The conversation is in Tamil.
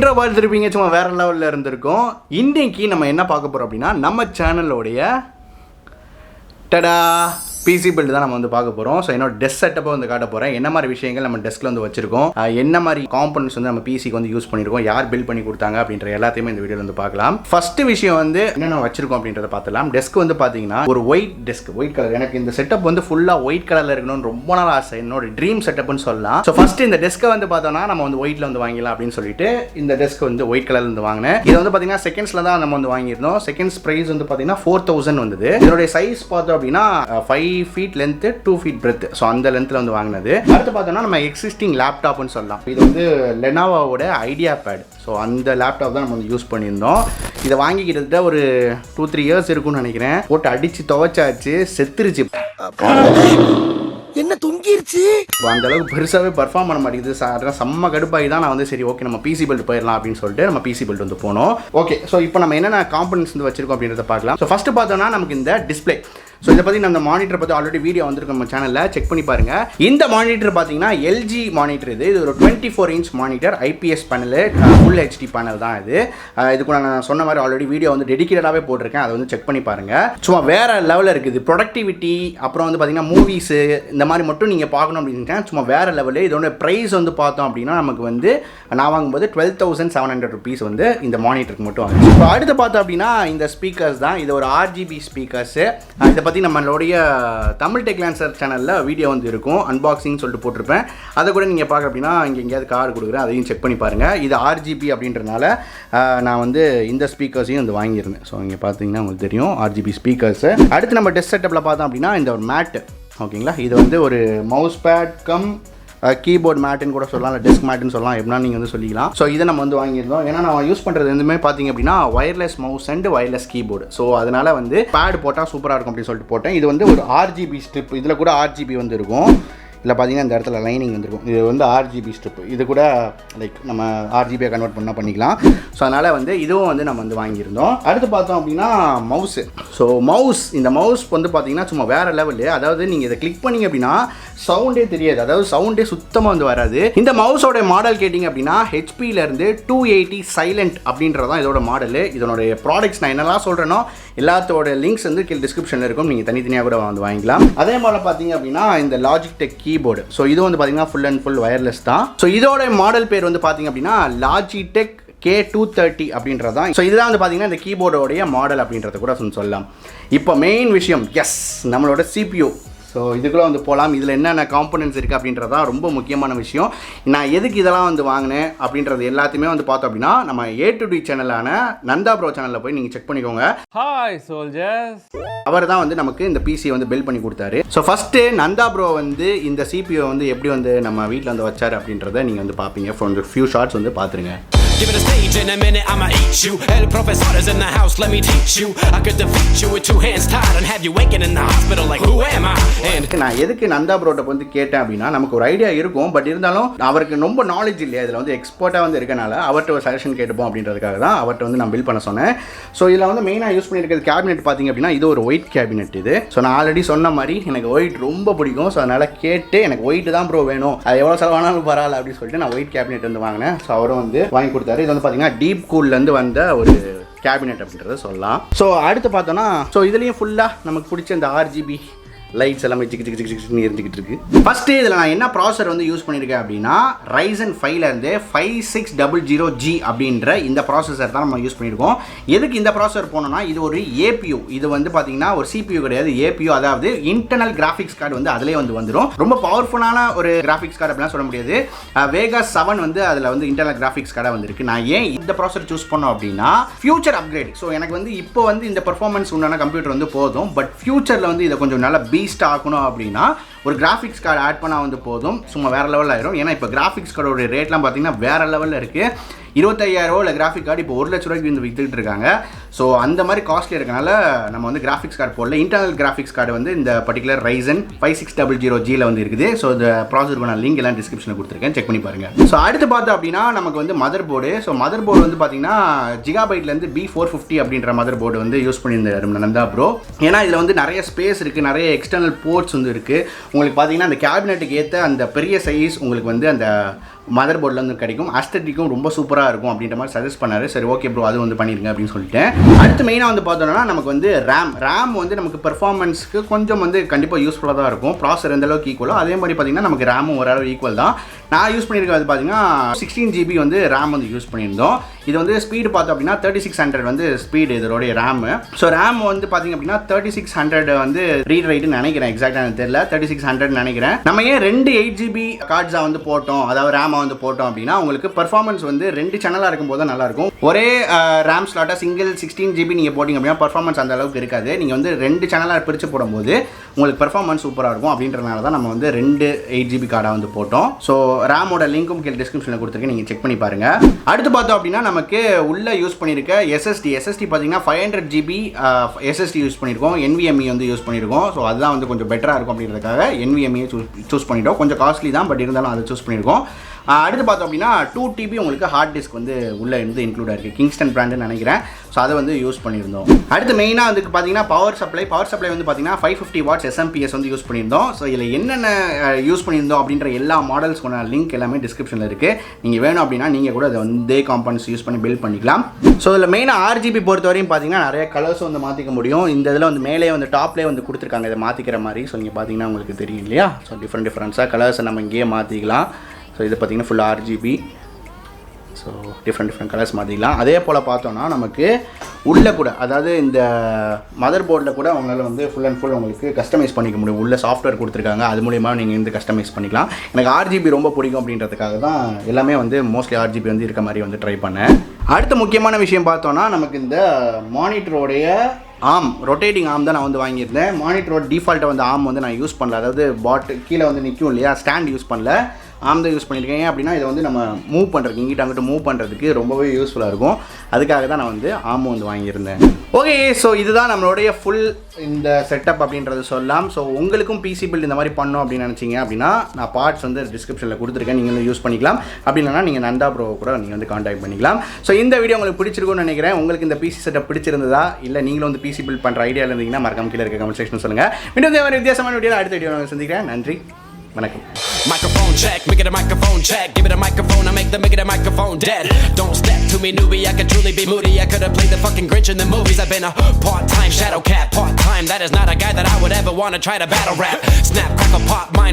இன்ட்ரோ பார்த்துருப்பீங்க, சும்மா வேற லெவலில் இருந்திருக்கும். இன்னைக்கு நம்ம என்ன பார்க்க போகிறோம் அப்படின்னா, நம்ம சேனலோடைய டடா பிசி பில்டு தான் நம்ம வந்து பார்க்க போகிறோம். ஸோ என்னோட டெஸ்க் செட்டப்பை வந்து காட்ட போகிறேன். என்ன மாதிரி விஷயங்கள் நம்ம டெஸ்கில் வந்து வச்சிருக்கோம், என்ன மாதிரி காம்பனன்ட்ஸ் வந்து நம்ம பிசிக்கு வந்து யூஸ் பண்ணியிருக்கோம், யார் பில்ட் பண்ணி கொடுத்தாங்க அப்படின்ற எல்லாத்தையுமே இந்த வீடியோவில் வந்து பார்க்கலாம். ஃபர்ஸ்ட் விஷயம் வந்து என்னென்ன வச்சிருக்கோம் அப்படின்றத பார்த்துலாம். டெஸ்க் வந்து பார்த்தீங்கன்னா ஒரு ஒயிட் டெஸ்க், ஒயிட் கலர். எனக்கு இந்த செட்டப் வந்து ஃபுல்லாக ஒயிட் கலரில் இருக்கணும்னு ரொம்ப நாள் ஆசை, என்னோட ட்ரீம் செட்டப்னு சொல்லலாம். ஸோ ஃபர்ஸ்ட் இந்த டெஸ்க்கை வந்து பார்த்தோம்னா நம்ம வந்து ஒயிட்டில் வந்து வாங்கிடலாம் அப்படின்னு சொல்லிட்டு இந்த டெஸ்க் வந்து ஒயிட் கலரில் வந்து வாங்கினேன். இது வந்து பார்த்தீங்கன்னா செகண்ட்ஸில் தான் நம்ம வந்து வாங்கியிருந்தோம். செகண்ட்ஸ் ப்ரைஸ் வந்து பார்த்தீங்கன்னா 4000 வந்தது. இதனுடைய சைஸ் பார்த்தோம் அப்படின்னா 5 feet length 2 feet breadth. So அந்த லென்த்தில் வந்து வாங்கினது. அடுத்து பார்த்தோம்னா நம்ம எக்ஸிஸ்டிங் லேப்டாப்னு சொல்லலாம். இது வந்து லெனோவோட ஐடியா பேட். ஸோ அந்த லேப்டாப் தான் நம்ம வந்து யூஸ் பண்ணியிருந்தோம். இதை வாங்கி கிட்டத்தட்ட ஒரு 2-3 years இருக்கும்னு நினைக்கிறேன். போட்டு அடித்து துவைச்சாச்சு, செத்துருச்சு, என்ன தொங்கிருச்சு. அந்த அளவுக்கு பெருசாகவே பர்ஃபார்ம் பண்ண மாட்டேங்குது. செம்ம கடுப்பாகி தான் நான் வந்து சரி ஓகே நம்ம பிசி பில்ட் போயிடலாம் அப்படின்னு சொல்லிட்டு நம்ம பிசி பில்ட் வந்து போனோம். ஓகே, ஸோ இப்போ நம்ம என்னென்ன காம்பனன்ட்ஸ் வந்து வச்சிருக்கோம் அப்படின்றத பார்க்கலாம். ஸோ ஃபர்ஸ்ட் பார்த்தோம்னா நமக்கு இந்த டிஸ்பிளே. ஸோ இதை பற்றி நம்ம மானிட்டர் பற்றி ஆல்ரெடி வீடியோ வந்துருக்கு நம்ம சேனலில், செக் பண்ணி பாருங்கள். இந்த மானிட்டர் பார்த்தீங்கன்னா எல்ஜி மானிட்டர். இது ஒரு 24 inch monitor, IPS panel, full HD panel தான் இது. இதுக்கு நான் சொன்ன மாதிரி ஆல்ரெடி வீடியோ வந்து டெடிக்கேட்டடாகவே போட்டிருக்கேன், அதை வந்து செக் பண்ணி பாருங்கள். சும்மா வேறு லெவலில் இருக்குது ப்ரொடக்டிவிட்டி. அப்புறம் வந்து பார்த்தீங்கன்னா மூவிஸு இந்த மாதிரி மட்டும் நீங்கள் பார்க்கணும் அப்படின்னு சும்மா வேறு லெவலு. இதோட ப்ரைஸ் வந்து பார்த்தோம் அப்படின்னா நமக்கு வந்து நான் வாங்கும்போது 12,700 rupees வந்து இந்த மானிட்டருக்கு மட்டும் ஆகும். இப்போ அடுத்து பார்த்தோம் அப்படின்னா இந்த ஸ்பீக்கர்ஸ் தான். இது ஒரு ஆர்ஜிபி ஸ்பீக்கர்ஸு. இதை பற்றி நம்மளுடைய தமிழ் டெக் லான்சர் சேனலில் வீடியோ வந்து இருக்கும், அன்பாக்சிங் சொல்லிட்டு போட்டிருப்பேன். அதை கூட நீங்கள் பார்க்க அப்படின்னா இங்கே எங்கேயாவது கார்டு கொடுக்குறேன், அதையும் செக் பண்ணி பாருங்கள். இது ஆர்ஜிபி அப்படின்றனால நான் வந்து இந்த ஸ்பீக்கர்ஸையும் வந்து வாங்கியிருந்தேன். ஸோ இங்கே பார்த்தீங்கன்னா உங்களுக்கு தெரியும் ஆர்ஜிபி ஸ்பீக்கர்ஸு. அடுத்து நம்ம டெஸ்க் செட்டப்பில் பார்த்தோம் அப்படின்னா இந்த ஒரு மேட்டு, ஓகேங்களா. இது வந்து ஒரு மவுஸ் பேட் கம் கீபோர்ட் மேட்டுன்னு கூட சொல்லலாம், இல்லை டெஸ்க் மேட்டுன்னு சொல்லலாம், எப்படின்னா நீங்கள் வந்து சொல்லிக்கலாம். ஸோ இதை நம்ம வந்து வாங்கியிருந்தோம். ஏன்னா நான் யூஸ் பண்ணுறது எதுவுமே பார்த்தீங்க அப்படின்னா wireless mouse and wireless keyboard. So அதனால் வந்து பேட் போட்டால் சூப்பராக இருக்கும் அப்படின்னு சொல்லிட்டு போட்டேன். இது வந்து ஒரு ஆர்ஜிபி ஸ்ட்ரிப். இதில் கூட ஆர்ஜிபி வந்து இருக்கும். இல்லை பார்த்தீங்கன்னா இந்த இடத்துல லைனிங் வந்துருக்கும். இது வந்து ஆர்ஜிபி ஸ்ட்ரிப். இது கூட லைக் நம்ம ஆர்ஜிபியை கன்வெர்ட் பண்ணால் பண்ணிக்கலாம். ஸோ அதனால் வந்து இதுவும் வந்து நம்ம வந்து வாங்கியிருந்தோம். அடுத்து பார்த்தோம் அப்படின்னா மவுஸு. ஸோ இந்த மவுஸ் வந்து பார்த்தீங்கன்னா சும்மா வேறு லெவலு. அதாவது நீங்கள் இதை கிளிக் பண்ணிங்க அப்படின்னா சவுண்டே தெரியாது, அதாவது சவுண்டே சுத்தமாக வந்து வராது. இந்த மவுஸோட மாடல் கேட்டிங்க அப்படின்னா ஹெச்பியிலேருந்து 280 சைலண்ட் அப்படின்றதான் இதோட மாடலு. இதனுடைய ப்ராடக்ட்ஸ் நான் என்னெல்லாம் சொல்கிறேனோ எல்லாத்தோட லிங்க்ஸ் வந்து கீழே டிஸ்கிரிப்ஷனில் இருக்கும், நீங்கள் தனித்தனியாக கூட வந்து வாங்கிக்கலாம். அதே மாதிரி பார்த்தீங்க அப்படின்னா இந்த லாஜிக் டெக் கீபோர்டு. ஸோ இது வந்து பார்த்தீங்கன்னா ஃபுல் அண்ட் ஃபுல் ஒயர்லெஸ் தான். ஸோ இதோட மாடல் பேர் வந்து பார்த்தீங்க அப்படின்னா லாஜிடெக் K230 அப்படின்றது தான். ஸோ இதுதான் வந்து பார்த்தீங்கன்னா இந்த கீபோர்டோடைய மாடல் அப்படின்றத கூட சொல்லலாம். இப்போ மெயின் விஷயம், எஸ், நம்மளோட CPU. ஸோ இதுக்குள்ளே வந்து போகலாம். இதில் என்னென்ன காம்பனன்ட்ஸ் இருக்குது அப்படின்றதான் ரொம்ப முக்கியமான விஷயம். நான் எதுக்கு இதெல்லாம் வந்து வாங்கினேன் அப்படின்றது எல்லாத்தையுமே வந்து பார்த்தோம் அப்படின்னா நம்ம A2D சேனலான நந்தா ப்ரோ சேனலில் போய் நீங்கள் செக் பண்ணிக்கோங்க. Hi soldiers. அவர் தான் வந்து நமக்கு இந்த பிசியை வந்து பில்ட் பண்ணி கொடுத்தாரு. ஸோ ஃபஸ்ட்டு நந்தா ப்ரோ வந்து இந்த CPU வந்து எப்படி வந்து நம்ம வீட்டில் வந்து வச்சார் அப்படின்றத நீங்கள் வந்து பார்ப்பீங்க. ஃபார் ஒரு ஃபியூ ஷார்ட்ஸ் வந்து பார்த்துருங்க. Give it a stage in a minute, I'ma eat you. El professor is in the house, let me teach you. I could defeat you with 2 hands tied and have you waking in the hospital like who am I? And நான் எதுக்கு நந்தா ப்ரோட்ட வந்து கேட்டேன் அப்படின்னா நமக்கு ஒரு ஐடியா இருக்கும், பட் இருந்தாலும் அவருக்கு ரொம்ப நாலேஜ் இல்லையா, இதில் வந்து எக்ஸ்பர்ட்டாக வந்து இருக்கனால அவர்கிட்ட ஒரு சஜஷன் கேட்டுப்போம் அப்படின்றதுக்காக தான் அவர்கிட்ட வந்து நான் பில் பண்ண சொன்னேன். ஸோ இதில் வந்து மெயினாக யூஸ் பண்ணியிருக்கிறது கேபினெட் பார்த்தீங்க அப்படின்னா இது ஒரு ஒயிட் கேபினெட். இது ஸோ நான் ஆல்ரெடி சொன்ன மாதிரி எனக்கு ஒயிட் ரொம்ப பிடிக்கும். ஸோ அதனால் கேட்டு எனக்கு ஒயிட் தான் ப்ரோ வேணும், அது எவ்வளோ செலவானாலும் பரவாயில்ல அப்படின்னு சொல்லிட்டு நான் ஒயிட் கேபினெட் வந்து வாங்கினேன். ஸோ அவரும் வந்து வாங்கி கொடுத்தாரு. இது வந்து பார்த்தீங்கன்னா டீப் கூல்லேருந்து வந்த ஒரு கேபினெட் அப்படின்றத சொல்லலாம். ஸோ அடுத்து பார்த்தோன்னா ஸோ இதுலேயும் ஃபுல்லாக நமக்கு பிடிச்ச இந்த ஆர்ஜிபி லைட்ஸ் எல்லாமே சிக்கு சிக்கு சிக்கு சிக்குன்னு இருந்துக்கிட்டு இருக்கு. ஃபஸ்ட்டு இதில் நான் என்ன ப்ராசர் வந்து யூஸ் பண்ணியிருக்கேன் அப்படின்னா Ryzen 5லேருந்து 5600G அப்படின்ற இந்த ப்ராசஸர் தான் நம்ம யூஸ் பண்ணியிருக்கோம். எதுக்கு இந்த ப்ராசஸர் போனோம்னா இது ஒரு APU. இது வந்து பார்த்தீங்கன்னா ஒரு CPU கிடையாது, APU, அதாவது இன்டர்னல் கிராஃபிக்ஸ் கார்டு வந்து அதிலே வந்து வந்துடும். ரொம்ப பவர்ஃபுல்லான ஒரு கிராஃபிக்ஸ் கார்டு அப்படிலாம் சொல்ல முடியாது. Vega 7 வந்து அதில் வந்து இன்டர்னல் கிராஃபிக்ஸ் கார்டாக வந்துருக்கு. நான் ஏன் இந்த ப்ராசஸர் சூஸ் பண்ணோம் அப்படின்னா ஃபியூச்சர் அப்கிரேட். ஸோ எனக்கு வந்து இப்போ வந்து இந்த பர்ஃபார்மன்ஸ் உண்டான கம்ப்யூட்டர் வந்து போதும், பட் ஃபியூச்சரில் வந்து இதை கொஞ்சம் நல்லா பீஸ்ட் ஆகணும் அப்படின்னா ஒரு கிராஃபிக்ஸ் கார்டு ஆட் பண்ணால் வந்து போதும், சும்மா வேறு லெவலில் ஆயிரும். ஏன்னா இப்போ கிராஃபிக்ஸ் கார்டோட ரேட்லாம் பார்த்தீங்கன்னா வேறு லெவலில் இருக்குது. 25,000 இல்லை கிராஃபிக் கார்டு இப்போ 1 லட்ச ரூபாய்க்கு வந்து விற்றுக்கிட்டு இருக்காங்க. ஸோ அந்த மாதிரி காஸ்ட்லி இருக்கனால நம்ம வந்து கிராஃபிக்ஸ் கார்டு போடல. இன்டர்னல் கிராஃபிக்ஸ் கார்டு வந்து இந்த பர்டிகுலர் Ryzen 5600Gயில் வந்து இருக்குது. ஸோ இந்த ப்ராசஸருக்கான லிங்க் எல்லாம் டிஸ்கிரிப்ஷனில் கொடுத்துருக்கேன், செக் பண்ணி பாருங்கள். ஸோ அடுத்து பார்த்தோம் அப்படின்னா நமக்கு வந்து mother board. So mother board வந்து பார்த்தீங்கன்னா ஜிகாபைட்லேருந்து B450 அப்படின்ற மதர் போர்டு வந்து யூஸ் பண்ணியிருந்தார் நந்தா ப்ரோ. ஏன்னா இதில் வந்து நிறைய ஸ்பேஸ் இருக்குது, நிறைய எக்ஸ்டர்னல் போர்ட்ஸ் வந்து இருக்குது. உங்களுக்கு பார்த்தீங்கன்னா அந்த கேபினெட்டுக்கு ஏற்ற அந்த பெரிய சைஸ் உங்களுக்கு வந்து அந்த மதர் போர்டில் வந்து கிடைக்கும். அஸ்தட்டிக்கும் ரொம்ப சூப்பராக இருக்கும் அப்படின்ற மாதிரி சஜஸ்ட் பண்ணாரு. சரி ஓகே ப்ரோ அது வந்து பண்ணிடுங்க அப்படின்னு சொல்லிட்டேன். அடுத்து மெயினாக வந்து பார்த்தோம்னா நமக்கு வந்து ரேம் வந்து நமக்கு பெர்ஃபார்மன்ஸ்க்கு கொஞ்சம் வந்து கண்டிப்பாக யூஸ்ஃபுல்லாக தான் இருக்கும். ப்ராசர் எந்த அளவுக்கு ஈக்குவலோ அதே மாதிரி பார்த்தீங்கன்னா நமக்கு ரேமும் ஓரளவு ஈக்குவல் தான். நான் யூஸ் பண்ணியிருக்கிறது பார்த்தீங்கன்னா 16 GB வந்து ரேம் வந்து யூஸ் பண்ணியிருந்தோம். இது வந்து ஸ்பீடு பார்த்தோம் அப்படின்னா 3600 வந்து ஸ்பீடு இதோடைய ரேமு. ஸோ ரேம் வந்து பார்த்தீங்க அப்படின்னா 3600 வந்து ரீட் ரைட்டுன்னு நினைக்கிறேன், எக்ஸாக்டாக எனக்கு தெரியல, 3600 நினைக்கிறேன். நம்ம ஏன் 2 8 GB கார்ட்ஸாக வந்து போட்டோம், அதாவது ரேமாக வந்து போட்டோம் அப்படின்னா உங்களுக்கு பெர்ஃபார்மன்ஸ் வந்து 2 சேனலாக இருக்கும்போது தான் நல்லாயிருக்கும். ஒரே ரேம் ஸ்லாட்டாக சிங்கிள் 16 GB நீங்கள் போட்டிங்க அப்படின்னா பெர்ஃபார்மன்ஸ் அந்த அளவுக்கு இருக்காது. நீங்கள் வந்து 2 சேனலாக பிரித்து போடும்போது உங்களுக்கு பெர்ஃபார்மன்ஸ் சூப்பராக இருக்கும். அப்படின்றனால தான் நம்ம வந்து 2 8 GB கார்டாக வந்து போட்டோம். ஸோ ரேமோட லிங்க்கும் கீழே டிஸ்கிரிப்ஷனில் கொடுத்துருக்கேன், நீங்கள் செக் பண்ணி பாருங்கள். அடுத்து பார்த்தோம் அப்படின்னா நமக்கு உள்ள யூஸ் பண்ணியிருக்க எஸ்எஸ்டி பார்த்தீங்கன்னா 500 GB எஸ்எஸ்டி யூஸ் பண்ணியிருக்கோம். NVMe வந்து யூஸ் பண்ணியிருக்கோம். ஸோ அதுதான் வந்து கொஞ்சம் பெட்டராக இருக்கும் அப்படின்றதுக்காக NVMe சூஸ் பண்ணிட்டோம். கொஞ்சம் காஸ்ட்லி தான், பட் இருந்தாலும் அதை சூஸ் பண்ணியிருக்கோம். அடுத்து பார்த்தோம் அப்படின்னா 2 TB உங்களுக்கு ஹார்ட் டிஸ்க் வந்து உள்ளே இருந்து இன்க்ளூட் ஆகிருக்கு. கிங்ஸ்டன் பிராண்டுன்னு நினைக்கிறேன். ஸோ அதை வந்து யூஸ் பண்ணியிருந்தோம். அடுத்து மெயினாக வந்து பார்த்தீங்கன்னா பவர் சப்ளை வந்து பார்த்தீங்கன்னா 550 வாட்ஸ் SMPS வந்து யூஸ் பண்ணியிருந்தோம். ஸோ இதில் என்னென்ன யூஸ் பண்ணியிருந்தோம் அப்படின்ற எல்லா மாடல்ஸ்க்கான லிங்க் எல்லாமே டிஸ்கிரிப்ஷனில் இருக்குது. நீங்கள் வேணும் அப்படின்னா நீங்கள் கூட அதை வந்து காம்பனன்ட்ஸ் யூஸ் பண்ணி பில்ட் பண்ணிக்கலாம். ஸோ இதில் மெயினாக RGB பொறுத்த வரையும் பார்த்தீங்கன்னா நிறைய கலர்ஸ் வந்து மாற்றிக்க முடியும். இந்த இதில் வந்து மேலே வந்து டாப்லேயே வந்து கொடுத்துருக்காங்க இதை மாற்றிக்கிற மாதிரி. ஸோ நீங்கள் பார்த்தீங்கன்னா உங்களுக்கு தெரியும் இல்லையா. ஸோ டிஃப்ரெண்ட்ஸாக கலர்ஸை நம்ம இங்கேயே மாற்றிக்கலாம். ஸோ இது பார்த்திங்கன்னா full RGB. So different colours மாற்றிக்கலாம். அதே போல் பார்த்தோன்னா நமக்கு உள்ளே கூட, அதாவது இந்த மதர் போர்டில் கூட அவங்களால வந்து ஃபுல் அண்ட் ஃபுல் உங்களுக்கு கஸ்டமைஸ் பண்ணிக்க முடியும். உள்ள சாஃப்ட்வேர் கொடுத்துருக்காங்க, அது மூலிமா நீங்கள் வந்து கஸ்டமைஸ் பண்ணிக்கலாம். எனக்கு RGB ரொம்ப பிடிக்கும் அப்படின்றதுக்காக தான் எல்லாமே வந்து மோஸ்ட்லி RGB வந்து இருக்க மாதிரி வந்து ட்ரை பண்ணேன். அடுத்த முக்கியமான விஷயம் பார்த்தோன்னா நமக்கு இந்த மானிட்டரோடைய ரொட்டேட்டிங் ஆர்ம் தான் நான் வந்து வாங்கியிருந்தேன். மானிட்டரோட டிஃபால்ட்டை வந்து ஆர்ம் வந்து நான் யூஸ் பண்ணல, அதாவது கீழே வந்து நிற்கும் இல்லையா, ஸ்டாண்ட் யூஸ் பண்ணல, ஆர்ம் தான் யூஸ் பண்ணியிருக்கேன். ஏன் அப்படின்னா இதை வந்து நம்ம மூவ் பண்ணுறதுக்கு, இங்கிட்ட அங்கிட்ட மூவ் பண்ணுறதுக்கு ரொம்பவே யூஸ்ஃபுல்லாக இருக்கும். அதுக்காக தான் நான் வந்து ஆர்ம் வந்து வாங்கியிருந்தேன். ஓகே, ஸோ இதுதான் நம்மளுடைய ஃபுல் இந்த செட்டப் அப்படின்றது சொல்லலாம். ஸோ உங்களுக்கும் பிசி பில்ட் இந்த மாதிரி பண்ணோம் அப்படின்னு நினச்சிங்க அப்படின்னா நான் பார்ட்ஸ் வந்து டிஸ்கிரிப்ஷனில் கொடுத்துருக்கேன், நீங்கள் வந்து யூஸ் பண்ணிக்கலாம். அப்படின்னா நீங்கள் நந்தா ப்ரோ கூட நீங்கள் வந்து கான்டாக்ட் பண்ணிக்கலாம். ஸோ இந்த வீடியோ உங்களுக்கு பிடிச்சிருக்கும்னு நினைக்கிறேன். உங்களுக்கு இந்த பிசி செட்டப் பிடிச்சிருந்ததா, இல்லை நீங்களும் வந்து பிசி பில்ட் பண்ணுற ஐடியா இருந்தீங்கன்னா மறக்காம கீழே இருக்க கமெண்ட் செக்ஷன் சொல்லுங்கள். மீண்டும் ஒரு வித்தியாசமான வீடியோ அடுத்த வீடியோ நான் சந்திக்கிறேன். நன்றி, வணக்கம். Microphone check, make it a microphone check. Give it a microphone, I make it a microphone dead. Don't step to me, newbie, I could truly be moody. I could have played the fucking Grinch in the movies. I've been a part-time shadow cat, part-time. That is not a guy that I would ever want to try to battle rap. Snap, crackle, pop, my